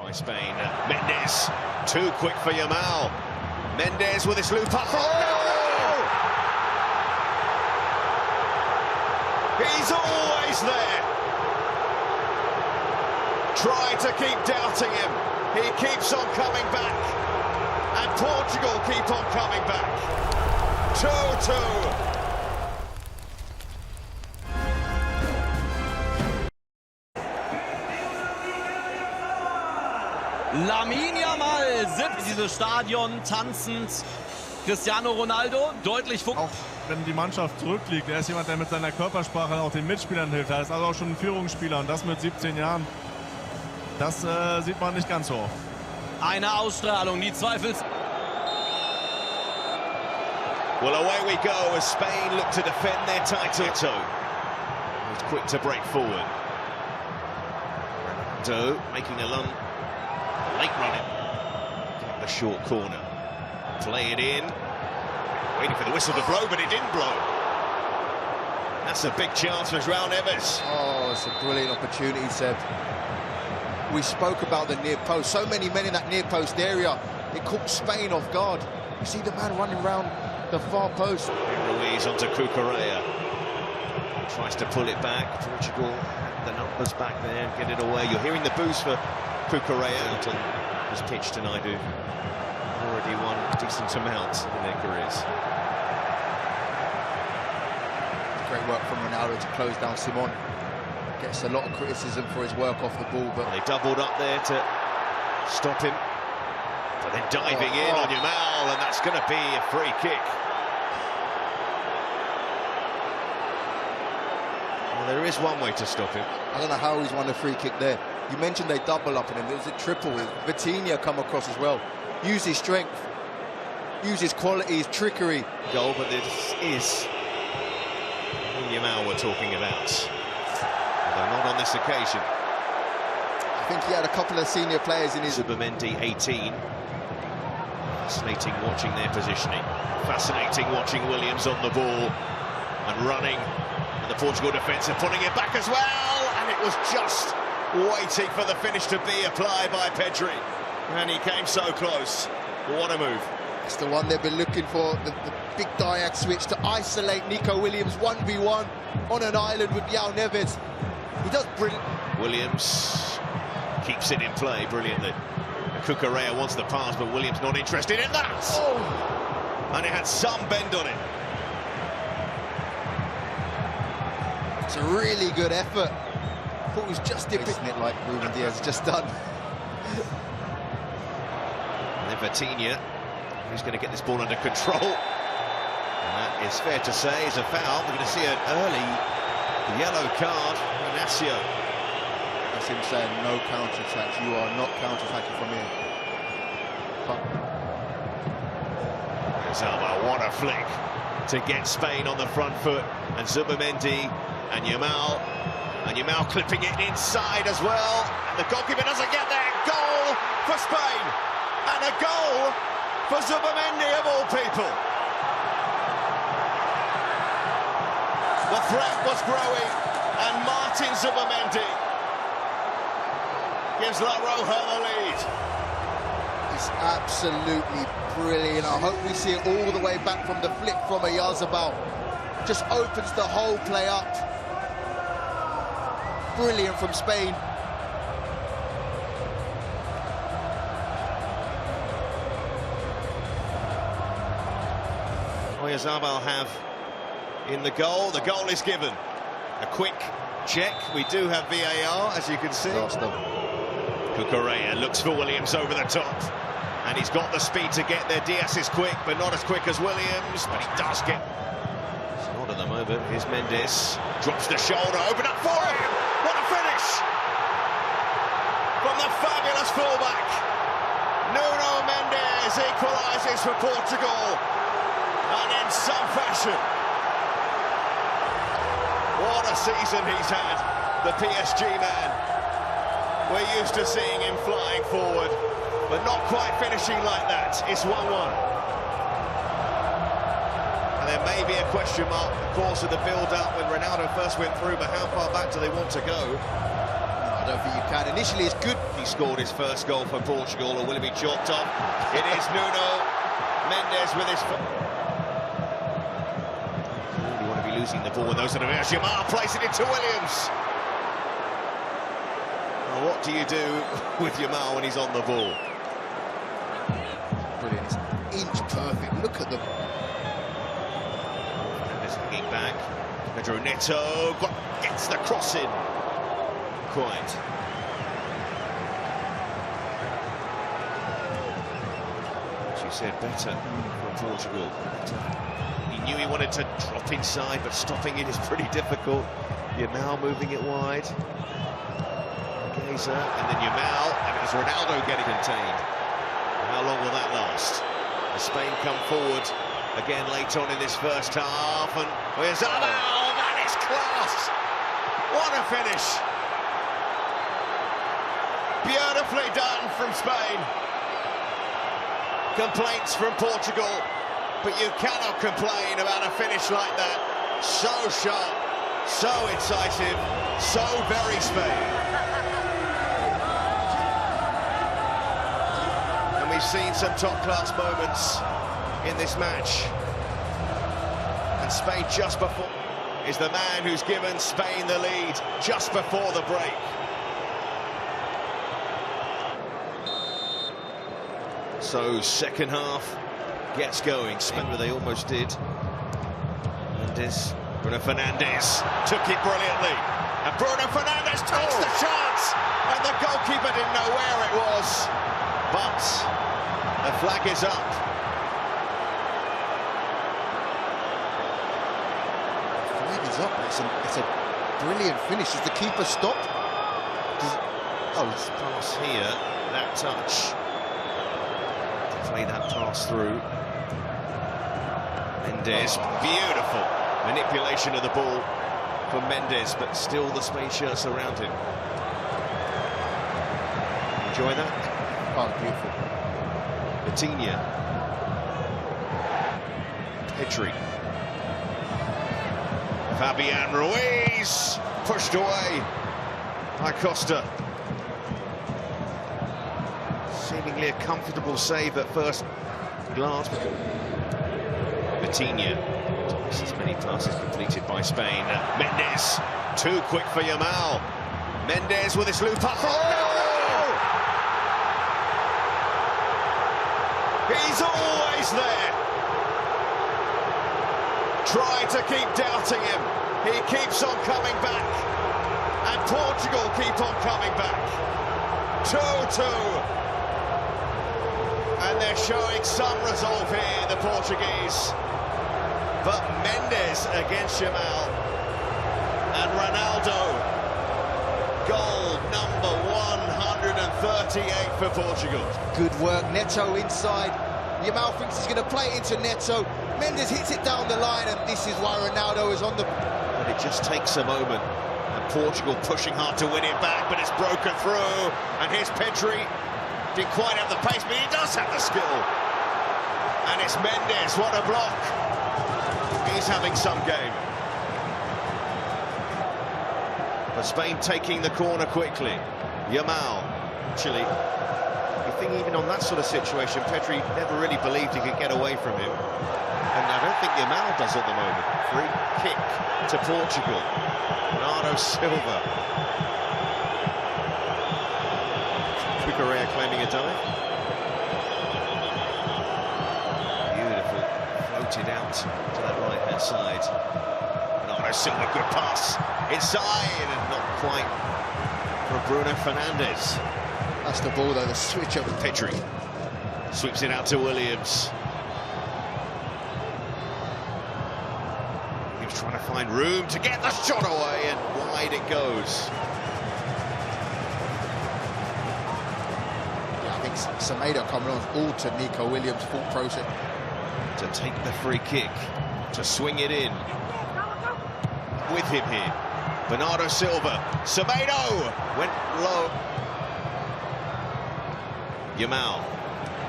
by Spain. Mendes, too quick for Yamal. Mendes with his loop up. Oh! He's always there. Try to keep doubting him. He keeps on coming back. And Portugal keep on coming back. 2-2. Lamine Yamal sitzt dieses Stadion tanzend. Cristiano Ronaldo deutlich auch wenn die Mannschaft zurückliegt, er ist jemand, der mit seiner Körpersprache auch den Mitspielern hilft. Er ist also auch schon ein Führungsspieler und das mit 17 Jahren, das sieht man nicht ganz so oft. Eine Ausstrahlung, die Zweifels. Well, away we go as Spain look to defend their title. He's quick to break forward. Ronaldo making a late running. Get the short corner. Play it in. Waiting for the whistle to blow, but it didn't blow. That's a big chance for João Neves. Oh, it's a brilliant opportunity, Seb. We spoke about the near post. So many men in that near post area. It caught Spain off guard. You see the man running around the far post. Ruiz onto Cucurella. Tries to pull it back. Portugal, the numbers back there and get it away. You're hearing the boost for Cucurella out on his pitch tonight, who already won a decent amount in their careers. Great work from Ronaldo to close down Simon. Gets a lot of criticism for his work off the ball, but they doubled up there to stop him. But then diving in on Yamal, and that's going to be a free kick. Well, there is one way to stop him. I don't know how he's won a free kick there. You mentioned they double up on him. There was a triple with Vitinha come across as well. Use his strength, use his qualities, trickery. Goal, but this is Yamal we're talking about. Although not on this occasion. I think he had a couple of senior players in his... Zubimendi, 18. Fascinating watching their positioning. Fascinating watching Williams on the ball and running. And the Portugal defence are putting it back as well. And it was just waiting for the finish to be applied by Pedri. And he came so close. What a move. It's the one they've been looking for. The big diag switch to isolate Nico Williams 1v1 on an island with João Neves. He does brilliant. Williams keeps it in play brilliantly. Cucurella wants the pass, but Williams not interested in that. Oh. And it had some bend on it. It's a really good effort. I thought it was just dipping it like Ruben Diaz just done. And then Vitinha, who's going to get this ball under control. And that is fair to say is a foul. We're going to see an early yellow card for Ignacio. That's him saying no counter-attack. You are not counter-attacking from here. Oyarzabal, what a flick to get Spain on the front foot. And Zubimendi and Yamal. And Yamal clipping it inside as well. And the goalkeeper doesn't get there. Goal for Spain. And a goal for Zubimendi of all people. The threat was growing. And Martin Zubimendi gives La Roja the lead. It's absolutely brilliant. I hope we see it all the way back from the flick from Oyarzabal. Just opens the whole play up. Brilliant from Spain. Oyarzabal have in the goal. The goal is given. A quick check. We do have VAR, as you can see. Cucurella looks for Williams over the top. And he's got the speed to get there. Diaz is quick, but not as quick as Williams. But he does get... It's not at the moment. Here's Mendes. Drops the shoulder. Open up for him. What a finish! From the fabulous fullback. Nuno Mendes equalises for Portugal. And in some fashion. What a season he's had, the PSG man. We're used to seeing him flying forward, but not quite finishing like that. It's 1-1. And there may be a question mark, of course, of the build-up when Ronaldo first went through, but how far back do they want to go? I don't think you can. Initially, it's good. He scored his first goal for Portugal, or will it be chalked off? It is Nuno. Mendes with his foot. You want to be losing the ball with those that are there. Yamal plays it into Williams. Well, what do you do with Yamal when he's on the ball? Brilliant. It's inch perfect. Look at the... Mendes hanging back. Pedro Neto gets the cross in. Quite. As you said, better for Portugal. He knew he wanted to drop inside, but stopping it is pretty difficult. Yamal moving it wide. Gazer, and then Yamal, and it was Ronaldo getting contained. How long will that last? As Spain come forward again late on in this first half, and Oyarzabal, that is class! What a finish! Beautifully done from Spain. Complaints from Portugal, but you cannot complain about a finish like that. So sharp, so incisive, so very Spain. And we've seen some top-class moments in this match. And Spain just before is the man who's given Spain the lead just before the break. So second half gets going. Spain, they almost did. Mendes, Bruno Fernandes took it brilliantly, and Bruno Fernandes takes the chance, and the goalkeeper didn't know where it was, but the flag is up. The flag is up. It's a brilliant finish. Does the keeper stop? This pass here, that touch. Play that pass through. Mendes, beautiful manipulation of the ball from Mendes, but still the Spain shirts around him. Enjoy that? Oh, beautiful. Vitinha. Pedri. Fabian Ruiz, pushed away by Costa. Seemingly a comfortable save at first glance. Vitinha. Twice as many passes completed by Spain. Mendes, too quick for Yamal. Mendes with his loop up. Oh! He's always there. Try to keep doubting him. He keeps on coming back. And Portugal keep on coming back. 2-2. And they're showing some resolve here, the Portuguese. But Mendes against Yamal. And Ronaldo. Goal number 138 for Portugal. Good work. Neto inside. Yamal thinks he's going to play it into Neto. Mendes hits it down the line, and this is why Ronaldo is on the... But it just takes a moment. And Portugal pushing hard to win it back, but it's broken through. And here's Pedri. Didn't quite have the pace, but he does have the skill. And it's Mendes, what a block. He's having some game. But Spain taking the corner quickly. Yamal, actually, you think even on that sort of situation, Pedri never really believed he could get away from him. And I don't think Yamal does at the moment. Free kick to Portugal. Bernardo Silva. Correa claiming a dive. Beautiful, floated out to that right-hand side. Bernardo Silva, good pass inside, and not quite for Bruno Fernandes. That's the ball, though, the switch up. Pedri sweeps it out to Williams. He was trying to find room to get the shot away, and wide it goes. Semedo coming on all to Nico Williams' full process. To take the free kick, to swing it in. With him here, Bernardo Silva. Semedo went low. Yamal,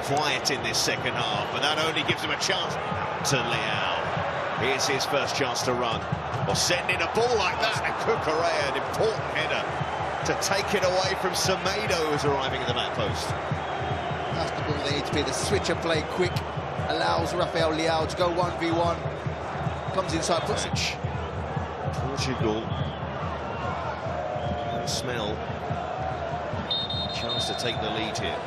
quiet in this second half, but that only gives him a chance to Leao. Here's his first chance to run. Or send in a ball like that, and Correa, an important header to take it away from Semedo, who's arriving at the back post. That's the ball they need to be. The switch and play quick allows Rafael Leao to go 1v1. Comes inside, puts it. Portugal. Smell. Chance to take the lead here.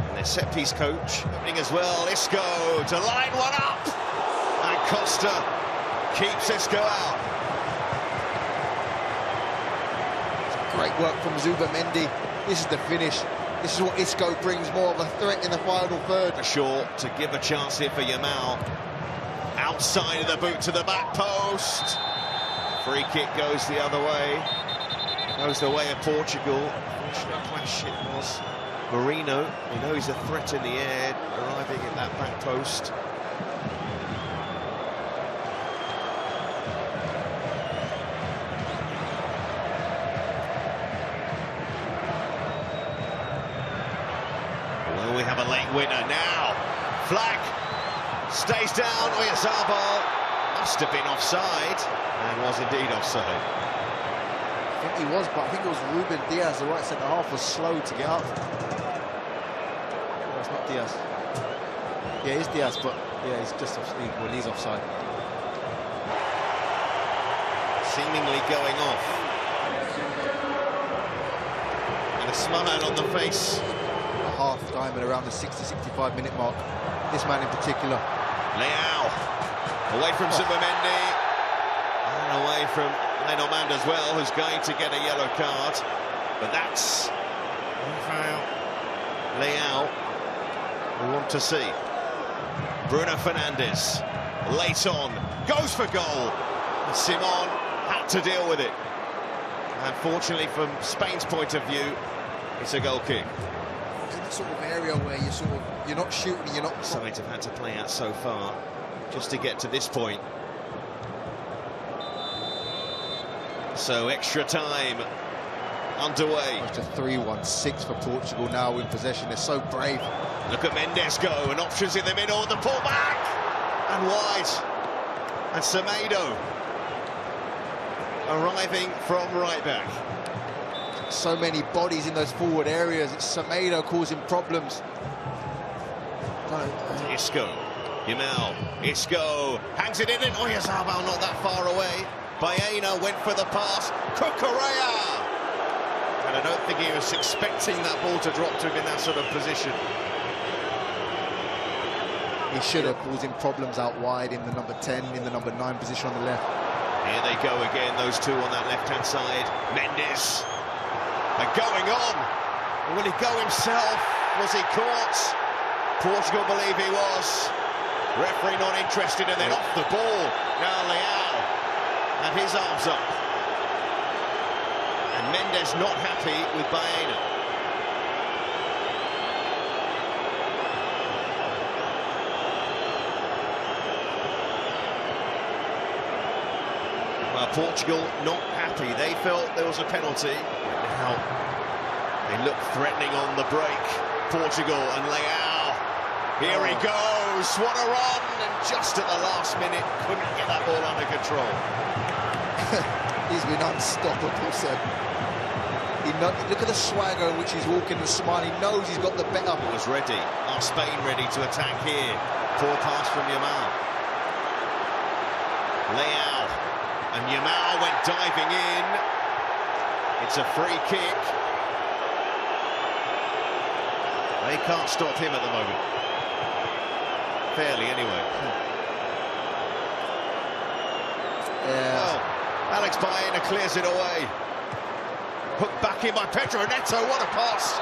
And their set-piece coach opening as well. Isco to line one up. And Costa keeps Isco out. Great work from Zubimendi. This is the finish. This is what Isco brings, more of a threat in the final third. Short to give a chance here for Yamal. Outside of the boot to the back post. Free kick goes the other way. Goes the way of Portugal. Unfortunate clash it was. Marino, we know he's a threat in the air, arriving at that back post. Well, we have a late winner now. Flag stays down. Oyarzabal must have been offside, and was indeed offside. I think he was, but I think it was Ruben Diaz, the right centre-half, was slow to get up. No, it's not Diaz. Yeah, it's Diaz, but yeah, he's just offside. Well, he's offside. Seemingly going off. And a smile on the face. A half diamond around the 60-65 minute mark. This man in particular. Leao, away from Zubimendi, and away from Mendes as well, who's going to get a yellow card. But that's Leao we want to see. Bruno Fernandes, late on, goes for goal. And Simon had to deal with it. Unfortunately, from Spain's point of view, it's a goal kick. In that sort of area where you're not shooting, you're not. Sides have had to play out so far just to get to this point. So extra time underway. Just a 3-1-6 for Portugal now in possession. They're so brave. Look at Mendes go, and options in the middle, the pull back and wide. And Semedo arriving from right back. So many bodies in those forward areas. It's Semedo causing problems. Isco, Yamal, Isco hangs it in, and Oyarzabal not that far away. Baena went for the pass. Cucurella, and I don't think he was expecting that ball to drop to him in that sort of position. He should have causing problems out wide in the number 10, in the number 9 position on the left. Here they go again, those two on that left-hand side. Mendes. And going on. Will he go himself? Was he caught? Portugal believe he was. Referee not interested, and then off the ball. Now Leao. And his arms up. And Mendes not happy with Baena. Well, Portugal not happy. They felt there was a penalty. Now they look threatening on the break. Portugal and Leao. Here he goes. What a run! And just at the last minute, couldn't get that ball under control. He's been unstoppable, Seb. Look at the swagger in which he's walking and smiling. He knows he's got the better. He was ready. Are Spain ready to attack here? Poor pass from Yamal. Leao. And Yamal went diving in. It's a free kick. They can't stop him at the moment. Fairly, anyway. Yeah. Oh, Alex Baena clears it away. Hooked back in by Pedro Neto. What a pass.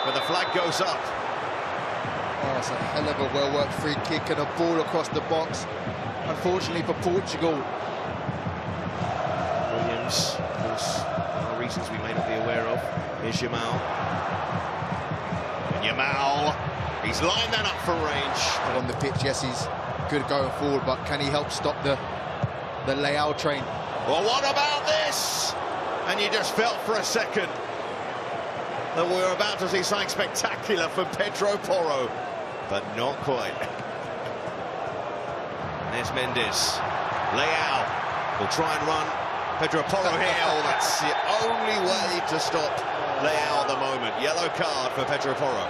But the flag goes up. Oh, it's a hell of a well-worked free kick and a ball across the box. Unfortunately for Portugal. Williams, of course, there are reasons we may not be aware of. Here's Yamal. And Yamal, he's lined that up for range. On the pitch, yes, he's good going forward, but can he help stop the Leao train? Well, what about this? And you just felt for a second that we were about to see something spectacular from Pedro Porro, but not quite. There's Mendes. Leao We'll try and run Pedro Porro here. Oh, that's the only way to stop Leao at the moment. Yellow card for Pedro Porro.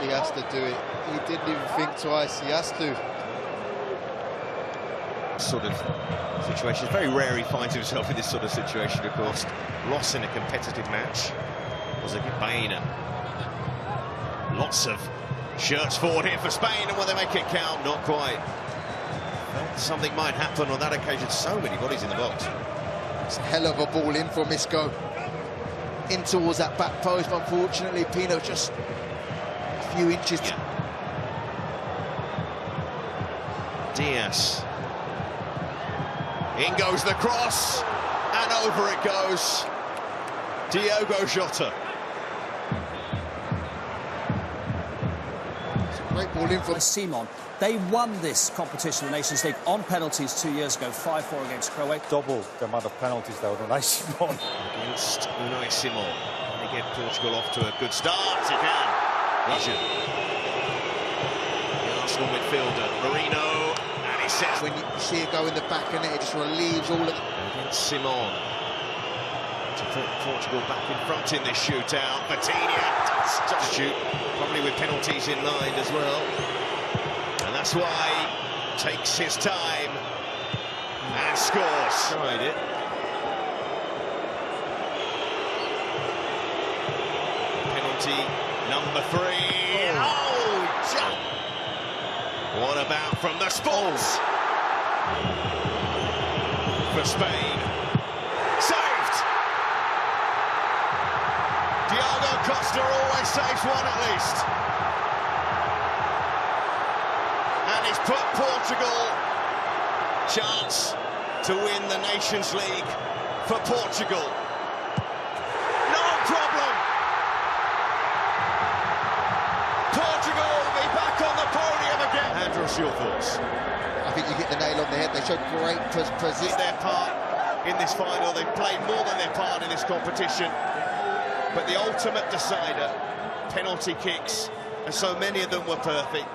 He has to do it. He didn't even think twice. He has to. Sort of situation. Very rare he finds himself in this sort of situation, of course. Loss in a competitive match was against Spain. Lots of shirts forward here for Spain, and will they make it count? Not quite. Felt something might happen on that occasion. So many bodies in the box. It's a hell of a ball in from Isco. In towards that back post, but unfortunately Pino just a few inches. Yeah. Diaz. In goes the cross, and over it goes. Diogo Jota. Great ball in from Simon. They won this competition, the Nations League, on penalties 2 years ago, 5-4 against Croatia. Double the amount of penalties though, Unai Simon. Against Unai Simon. Can he get Portugal off to a good start? He can. Russian. The Arsenal midfielder, Marino, and he says... When you see it go in the back of it just relieves all of it. Against Simon. To put Portugal back in front in this shootout. Vitinha substitute, probably with penalties in mind as well. And that's why he takes his time and scores. Tried it. Penalty number 3. Oh, jump! What about from the spots? For Spain. Saved! Diogo Costa always saves one at least. And he's put Portugal chance to win the Nations League for Portugal. No problem. Portugal will be back on the podium again. Andros, your thoughts? I think you hit the nail on the head. They showed great position. Their part in this final. They've played more than their part in this competition. But the ultimate decider, penalty kicks, and so many of them were perfect.